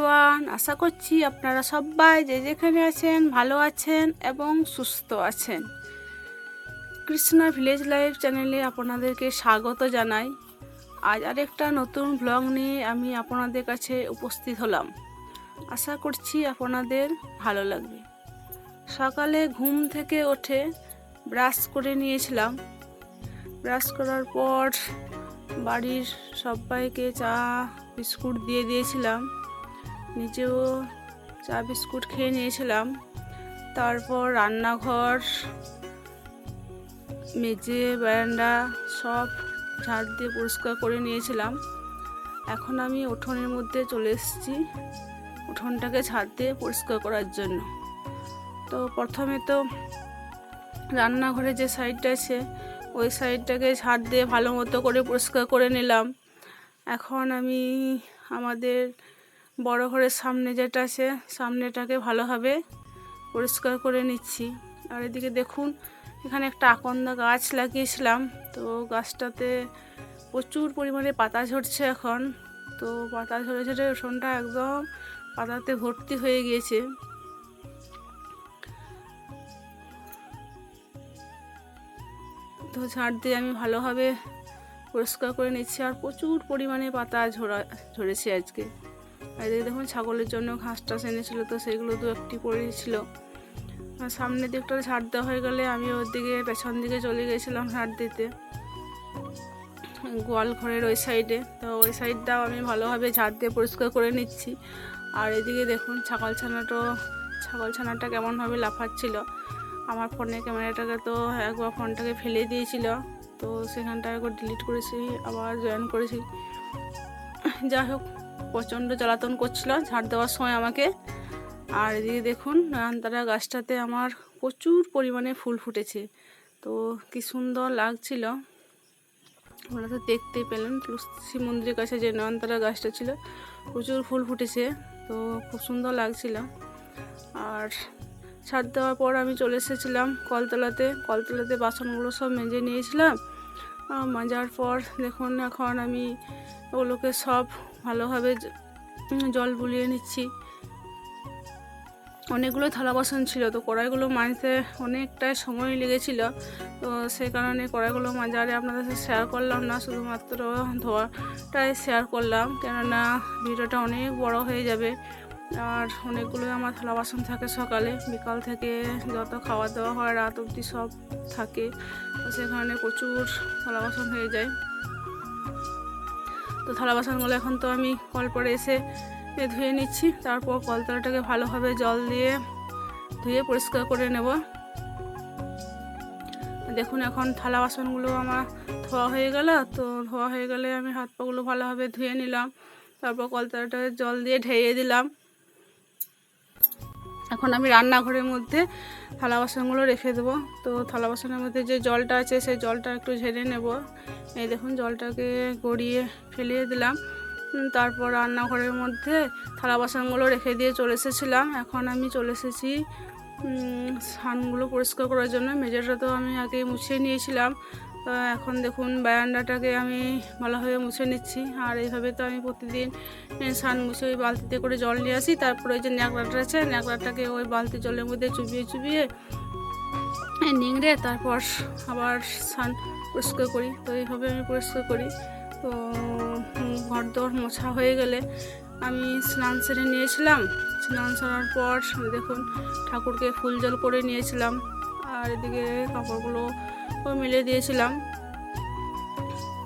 Everyone, আশা করছি আপনারা সবাই যে যেখানে আছেন ভালো আছেন এবং সুস্থ আছেন। কৃষ্ণা ভিলেজ লাইফ চ্যানেলে আপনাদেরকে স্বাগত জানাই। আজ আরেকটা নতুন ব্লগ নিয়ে আমি আপনাদের কাছে উপস্থিত হলাম। আশা করছি আপনাদের ভালো লাগবে। সকালে ঘুম থেকে উঠে ব্রাশ করে নিয়েছিলাম। ব্রাশ করার পর বাড়ির সবাইকে চা বিস্কুট দিয়ে দিয়েছিলাম, নিজেও চা বিস্কুট খেয়ে নিয়েছিলাম। তারপর রান্নাঘর, মেঝে, বারান্দা সব ঝাড় দিয়ে পরিষ্কার করে নিয়েছিলাম। এখন আমি উঠোনের মধ্যে চলে এসেছি উঠোনটাকে ঝাড় দিয়ে পরিষ্কার করার জন্য। তো প্রথমে তো রান্নাঘরে যে সাইডটা আছে ওই সাইডটাকে ঝাড় দিয়ে ভালো মতো করে পরিষ্কার করে নিলাম। এখন আমি আমাদের বড় ঘরের সামনে যেটা আছে সামনেটাকে ভালোভাবে পরিষ্কার করে নিচ্ছি। আর এদিকে দেখুন, এখানে একটা আকন্দা গাছ লাগিয়েছিলাম, তো গাছটাতে প্রচুর পরিমাণে পাতা ঝরছে এখন। তো পাতা ঝরে ঝরে উঠোনটা একদম পাতাতে ভর্তি হয়ে গিয়েছে। তো ঝাড় দিয়ে আমি ভালোভাবে পরিষ্কার করে নিচ্ছি। আর প্রচুর পরিমাণে পাতা ঝরেছে আজকে। আর এদিকে দেখুন, ছাগলের জন্য ঘাস টাস এনেছিল, তো সেগুলো দু একটি পড়েছিল। সামনের দিকটা ঝাড় দেওয়া হয়ে গেলে আমি ওর দিকে পেছন দিকে চলে গিয়েছিলাম ঝাড় দিতে, গোয়াল ঘরের ওই সাইডে। তো ওই সাইডটাও আমি ভালোভাবে ঝাড় দিয়ে পরিষ্কার করে নিচ্ছি। আর এদিকে দেখুন, ছাগল ছানাটা কেমনভাবে লাফাচ্ছিল। আমার ফোনের ক্যামেরাটাকে তো একবার ফোনটাকে ফেলে দিয়েছিল, তো সেখানটা একবার ডিলিট করেছি, আবার জয়েন করেছি। যাই হোক, প্রচণ্ড জ্বালাতন করছিল ঝাড় দেওয়ার সময় আমাকে। আর এদিকে দেখুন, নয়নতারা গাছটাতে আমার প্রচুর পরিমাণে ফুল ফুটেছে, তো কি সুন্দর লাগছিল। আমরা তো দেখতেই পেলেন তুলসী মন্দিরের কাছে যে নয়নতারা গাছটা ছিল প্রচুর ফুল ফুটেছে, তো খুব সুন্দর লাগছিল। আর ছাদ দেওয়ার পর আমি চলে এসেছিলাম কলতলাতে বাসনগুলো সব মেজে নিয়েছিলাম। মাজার পর দেখুন, এখন আমি ওগুলোকে সব ভালোভাবে জল বুলিয়ে নিচ্ছি। অনেকগুলো থালা বাসন ছিল, তো কড়াইগুলো মাজতে অনেকটাই সময় লেগেছিল, তো সেই কারণে কড়াইগুলো মাজারে আপনাদের সাথে শেয়ার করলাম না, শুধুমাত্র ধোয়াটাই শেয়ার করলাম, কেননা ভিডিওটা অনেক বড় হয়ে যাবে। আর অনেকগুলো আমার থালা বাসন থাকে, সকালে বিকাল থেকে যত খাওয়া দাওয়া হয় রাত অবধি সব থাকে, তো সেখানে প্রচুর থালা বাসন হয়ে যায়। তো থালা বাসনগুলো এখন তো আমি কল পরে এসে ধুয়ে নিচ্ছি। তারপর কলতলাটাকে ভালোভাবে জল দিয়ে ধুয়ে পরিষ্কার করে নেব। দেখুন, এখন থালা বাসনগুলো আমার ধোয়া হয়ে গেল, তো ধোয়া হয়ে গেলে আমি হাত পাগুলো ভালোভাবে ধুয়ে নিলাম। তারপর কলতলাটাকে জল দিয়ে ঢেয়ে দিলাম। এখন আমি রান্নাঘরের মধ্যে থালা বাসনগুলো রেখে দেবো। তো থালা বাসনের মধ্যে যে জলটা আছে সেই জলটা একটু ঝেড়ে নেব। এই দেখুন, জলটাকে গড়িয়ে ফেলিয়ে দিলাম। তারপর রান্নাঘরের মধ্যে থালা বাসনগুলো রেখে দিয়ে চলে এসেছিলাম। এখন আমি চলে এসেছি সানগুলো পরিষ্কার করার জন্য। মেঝেটা তো আমি আগে মুছে নিয়েছিলাম, এখন দেখুন বারান্দাটাকে আমি ভালোভাবে মুছে নিচ্ছি। আর এইভাবে তো আমি প্রতিদিন সান মুছে ওই বালতিতে করে জল নিয়ে আসি। তারপরে ওই যে ন্যাকড়াটা আছে, ন্যাকড়াটাকে ওই বালতি জলের মধ্যে চুবিয়ে নিংড়ে তারপর আবার সান পরিষ্কার করি। তো এইভাবে আমি পরিষ্কার করি। তো ঘর দর মোছা হয়ে গেলে আমি স্নান সেরে নিয়েছিলাম। স্নান সারার পর দেখুন, ঠাকুরকে ফুল জল করে নিয়েছিলাম। আর এদিকে কাপড়গুলো মেলে দিয়েছিলাম।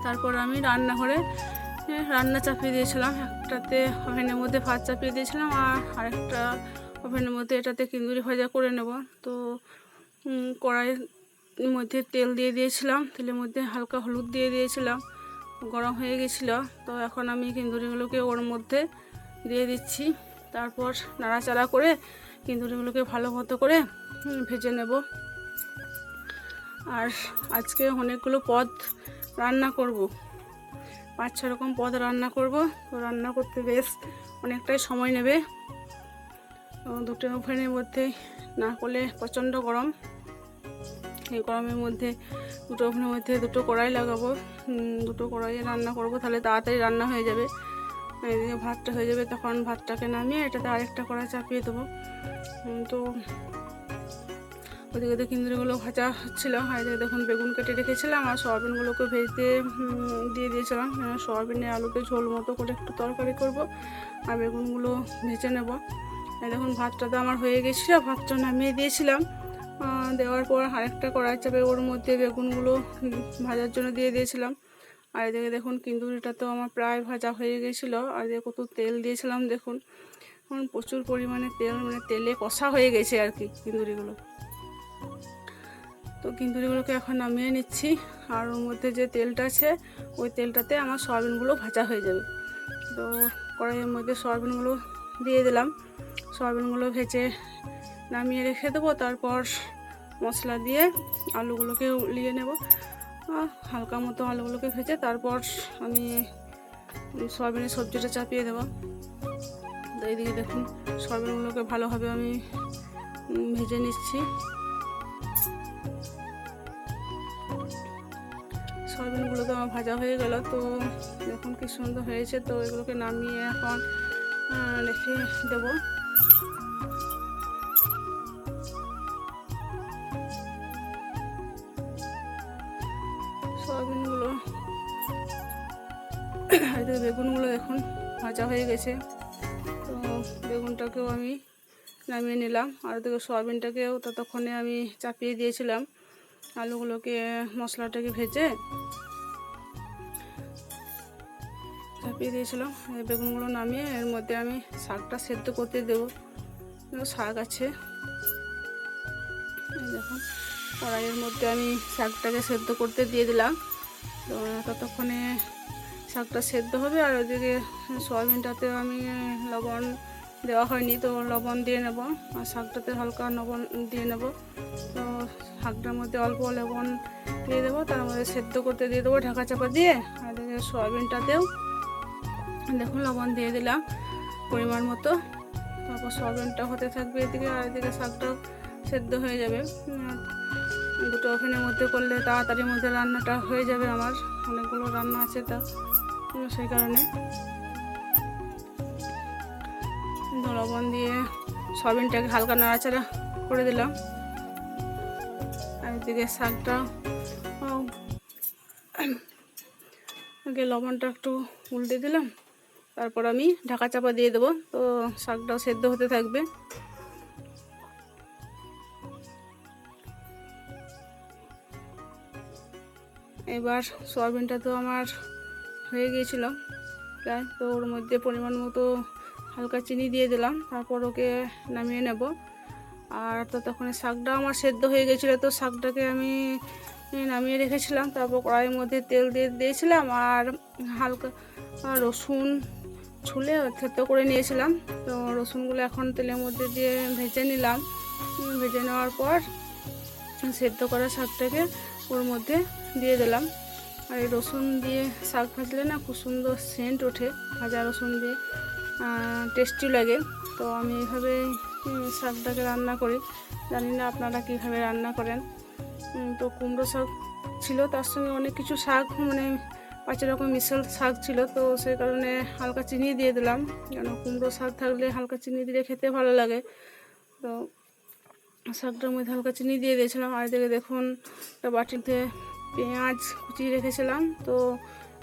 তারপর আমি রান্নাঘরে রান্না চাপিয়ে দিয়েছিলাম। একটাতে ওভেনের মধ্যে ভাত চাপিয়ে দিয়েছিলাম, আর আরেকটা ওভেনের মধ্যে এটাতে কিন্দুরি ভাজা করে নেব। তো কড়াইয়ের মধ্যে তেল দিয়ে দিয়েছিলাম, তেলের মধ্যে হালকা হলুদ দিয়ে দিয়েছিলাম, গরম হয়ে গেছিলো। তো এখন আমি কিন্দুরিগুলোকে ওর মধ্যে দিয়ে দিচ্ছি। তারপর নাড়াচাড়া করে কিন্দুরিগুলোকে ভালো মতো করে ভেজে নেব। আর আজকে অনেকগুলো পদ রান্না করব, 5-6 রকম পদ রান্না করব। তো রান্না করতে বেশ অনেকটাই সময় নেবে। দুটো ওভেনের মধ্যে না করলে প্রচণ্ড গরম, এই গরমের মধ্যে দুটো ওভেনের মধ্যে দুটো কড়াই লাগাবো। দুটো কড়াইয়ে রান্না করব, তাহলে তাড়াতাড়ি রান্না হয়ে যাবে। এদিকে ভাতটা হয়ে যাবে, তখন ভাতটাকে নামিয়ে এটাতে আরেকটা কড়াই চাপিয়ে দেবো। তো ওদিকে কিন্দুরিগুলো ভাজা হচ্ছিল, আর এদিকে দেখুন বেগুন কেটে রেখেছিলাম আর সয়াবিনগুলোকে ভেজতে দিয়ে দিয়েছিলাম। সয়াবিনে আলুতে ঝোল মতো করে একটু তরকারি করব আর বেগুনগুলো ভেজে নেব। দেখুন ভাতটা তো আমার হয়ে গেছিলো, ভাতটা নামিয়ে দিয়েছিলাম। দেওয়ার পর আরেকটা কড়াই চাপে ওর মধ্যে বেগুনগুলো ভাজার জন্য দিয়ে দিয়েছিলাম। আর এদিকে দেখুন কিন্দুরিটা তো আমার প্রায় ভাজা হয়ে গেছিলো। আর এদিকে কত তেল দিয়েছিলাম দেখুন, প্রচুর পরিমাণে তেল, মানে তেলে কষা হয়ে গেছে আর কি কিন্দুরিগুলো। তো কিন্দুরিগুলোকে এখন নামিয়ে নিচ্ছি, আর ওর মধ্যে যে তেলটা আছে ওই তেলটাতে আমার সয়াবিনগুলো ভাজা হয়ে যাবে। তো কড়াইয়ের মধ্যে সয়াবিনগুলো দিয়ে দিলাম, সয়াবিনগুলো ভেজে নামিয়ে রেখে দেবো। তারপর মশলা দিয়ে আলুগুলোকে উলিয়ে নেব, হালকা মতো আলুগুলোকে ভেজে তারপর আমি সয়াবিনের সবজিটা চাপিয়ে দেবো। তো এইদিকে দেখুন সয়াবিনগুলোকে ভালোভাবে আমি ভেজে নিচ্ছি। সয়াবিনগুলো তো আমার ভাজা হয়ে গেল, তো দেখুন কি সুন্দর হয়েছে। তো এগুলোকে নামিয়ে এখন রেখে দেবো। সয়াবিনগুলো বেগুনগুলো দেখুন ভাজা হয়ে গেছে, তো বেগুনটাকেও আমি নামিয়ে নিলাম। আর ওদিকে সয়াবিনটাকেও ততক্ষণে আমি চাপিয়ে দিয়েছিলাম। আলুগুলোকে মশলাটাকে ভেজে চাপিয়ে দিয়েছিলাম। বেগুনগুলো নামিয়ে এর মধ্যে আমি শাকটা সেদ্ধ করতে দেবো। শাক আছে দেখুন, কড়াইয়ের মধ্যে আমি শাকটাকে সেদ্ধ করতে দিয়ে দিলাম। তো ততক্ষণে শাকটা সেদ্ধ হবে। আর ওইদিকে সয়াবিনটাতেও আমি লবণ দেওয়া হয়নি, তো লবণ দিয়ে নেব। আর শাকটাতে হালকা লবণ দিয়ে নেব। তো শাকটার মধ্যে অল্প লবণ দিয়ে দেবো, তার মধ্যে সেদ্ধ করতে দিয়ে দেবো ঢাকা চাপা দিয়ে। আর এদিকে সয়াবিনটাতেও দেখুন লবণ দিয়ে দিলাম পরিমাণ মতো। তারপর সয়াবিনটা হতে থাকবে এদিকে, আর এদিকে শাকটাও সেদ্ধ হয়ে যাবে। দুটো ওভেনের মধ্যে করলে তাড়াতাড়ির মধ্যে রান্নাটা হয়ে যাবে। আমার অনেকগুলো রান্না আছে, তা সেই কারণে লবণ দিয়ে সয়াবিনটাকে হালকা নাড়াচাড়া করে দিলাম। আর এদিকে শাকটা আগে লবণটা একটু উল্টে দিলাম, তারপর আমি ঢাকা চাপা দিয়ে দেবো। তো শাকটাও সেদ্ধ হতে থাকবে। এবার সয়াবিনটা তো আমার হয়ে গিয়েছিল প্রায়, তো ওর মধ্যে পরিমাণ মতো হালকা চিনি দিয়ে দিলাম, তারপর ওকে নামিয়ে নেব। আর ততক্ষণে শাকটা আমার সেদ্ধ হয়ে গেছিলো, তো শাকটাকে আমি নামিয়ে রেখেছিলাম। তারপর কড়াইয়ের মধ্যে তেল দিয়ে দিয়েছিলাম আর হালকা রসুন ছুলে থেতো করে নিয়েছিলাম। তো রসুনগুলো এখন তেলের মধ্যে দিয়ে ভেজে নিলাম। ভেজে নেওয়ার পর সেদ্ধ করা শাকটাকে ওর মধ্যে দিয়ে দিলাম। আর এই রসুন দিয়ে শাক ভাজলে না খুব সুন্দর সেন্ট ওঠে, ভাজা রসুন দিয়ে টেস্টি লাগে। তো আমি এইভাবে শাকটাকে রান্না করি, জানি না আপনারা কীভাবে রান্না করেন। তো কুমড়ো শাক ছিল, তার সঙ্গে অনেক কিছু শাক, মানে 5 রকম মিশাল শাক ছিল। তো সেই কারণে হালকা চিনি দিয়ে দিলাম, কেন কুমড়ো শাক থাকলে হালকা চিনি দিলে খেতে ভালো লাগে। তো শাকটার মধ্যে হালকা চিনি দিয়ে দিয়েছিলাম। আর এদিকে দেখুন একটা বাটিতে পেঁয়াজ কুচিয়ে রেখেছিলাম, তো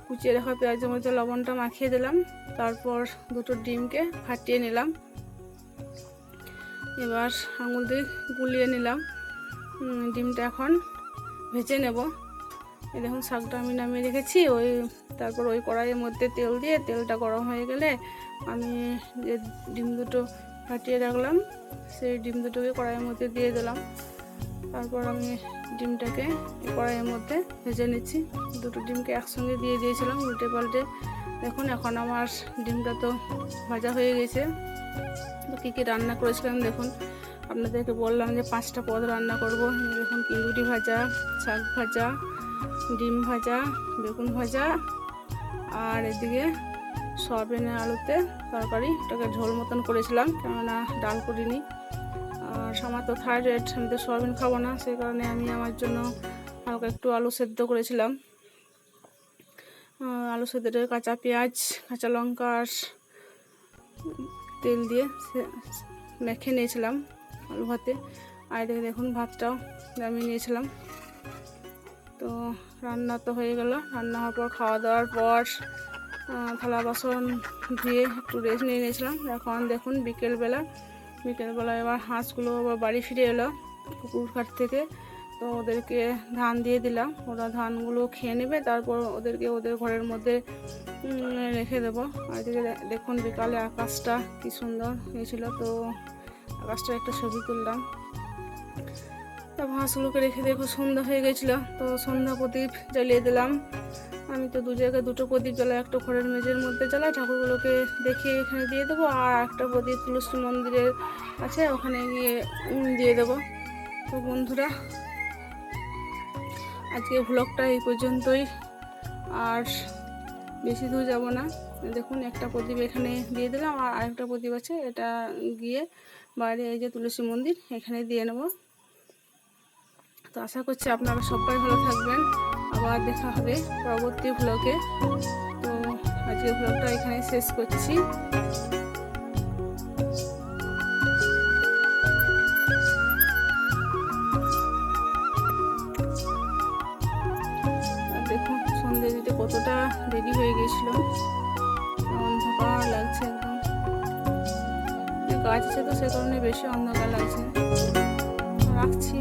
কুচিয়ে রাখা পেঁয়াজের মধ্যে লবণটা মাখিয়ে দিলাম। তারপর দুটো ডিমকে ফাটিয়ে নিলাম, এবার আঙুল দিয়ে গুলিয়ে নিলাম। ডিমটা এখন ভেজে নেব। এই দেখুন শাকটা আমি নামিয়ে রেখেছি। তারপর ওই কড়াইয়ের মধ্যে তেল দিয়ে, তেলটা গরম হয়ে গেলে আমি যে ডিম দুটো ফাটিয়ে রাখলাম সেই ডিম দুটোকে কড়াইয়ের মধ্যে দিয়ে দিলাম। তারপর আমি ডিমটাকে কড়াইয়ের মধ্যে ভেজে নিচ্ছি। দুটো ডিমকে একসঙ্গে দিয়ে দিয়েছিলাম উল্টে পাল্টে। দেখুন এখন আমার ডিমটা তো ভাজা হয়ে গেছে। তো কী কী রান্না করেছিলাম দেখুন, আপনাদেরকে বললাম যে 5টা পদ রান্না করব। দেখুন কিন্দুরি ভাজা, শাক ভাজা, ডিম ভাজা, বেগুন ভাজা, আর এদিকে সয়াবিনের আলুতে তরকারি, ওটাকে ঝোল মতন করেছিলাম, কেননা ডাল করিনি। আর আমার তো থাইরয়েড, আমি তো সয়াবিন খাবো না, সেই কারণে আমি আমার জন্য হালকা একটু আলু সেদ্ধ করেছিলাম। আলু সেদ্ধটা কাঁচা পেঁয়াজ, কাঁচা লঙ্কা আর তেল দিয়ে মেখে নিয়েছিলাম আলু ভাতে। আর এদিকে দেখুন ভাতটাও নামিয়ে নিয়েছিলাম। তো রান্না তো হয়ে গেল। রান্না হওয়ার পর খাওয়া দাওয়ার পর থালা বাসন ধুয়ে একটু রেস্ট নিয়ে নিয়েছিলাম। এখন দেখুন বিকেলবেলা এবার হাঁসগুলো আবার বাড়ি ফিরে এলো পুকুর ঘাট থেকে। তো ওদেরকে ধান দিয়ে দিলাম, ওরা ধানগুলো খেয়ে নেবে, তারপর ওদেরকে ওদের ঘরের মধ্যে রেখে দেবো। আর এদিকে দেখুন বিকালে আকাশটা কি সুন্দর হয়েছিল, তো আকাশটা একটা ছবি তুললাম। তারপর হাঁসগুলোকে রেখে দিয়ে খুব সন্ধ্যা হয়ে গেছিলো, তো সন্ধ্যা প্রদীপ জ্বালিয়ে দিলাম। আমি তো দু জায়গায় দুটো প্রদীপ জ্বালাই, একটা ঘরের মেঝের মধ্যে জ্বালাই, ঠাকুরগুলোকে দেখিয়ে এখানে দিয়ে দেবো, আর একটা প্রদীপ তুলসী মন্দিরের আছে ওখানে গিয়ে দিয়ে দেবো। তো বন্ধুরা আজকে ভ্লগটা এই পর্যন্তই, আর বেশি দূর যাব না। দেখুন একটা প্রদীপ এখানে দিয়ে দিলাম, আর আরেকটা প্রদীপ আছে, এটা গিয়ে বাইরে এই যে তুলসী মন্দির এখানে দিয়ে নেব। তো আশা করছি আপনারা সবাই ভালো থাকবেন, আবার দেখা হবে পরবর্তী ভ্লগে। তো আজকে ভ্লগটা এখানে শেষ করছি। দেখুন সন্ধ্যে দিতে কতটা দেরি হয়ে গেছিল, অন্ধকার লাগছে একদম। গাছ আছে তো সে কারণে বেশি অন্ধকার লাগছে। রাখছি।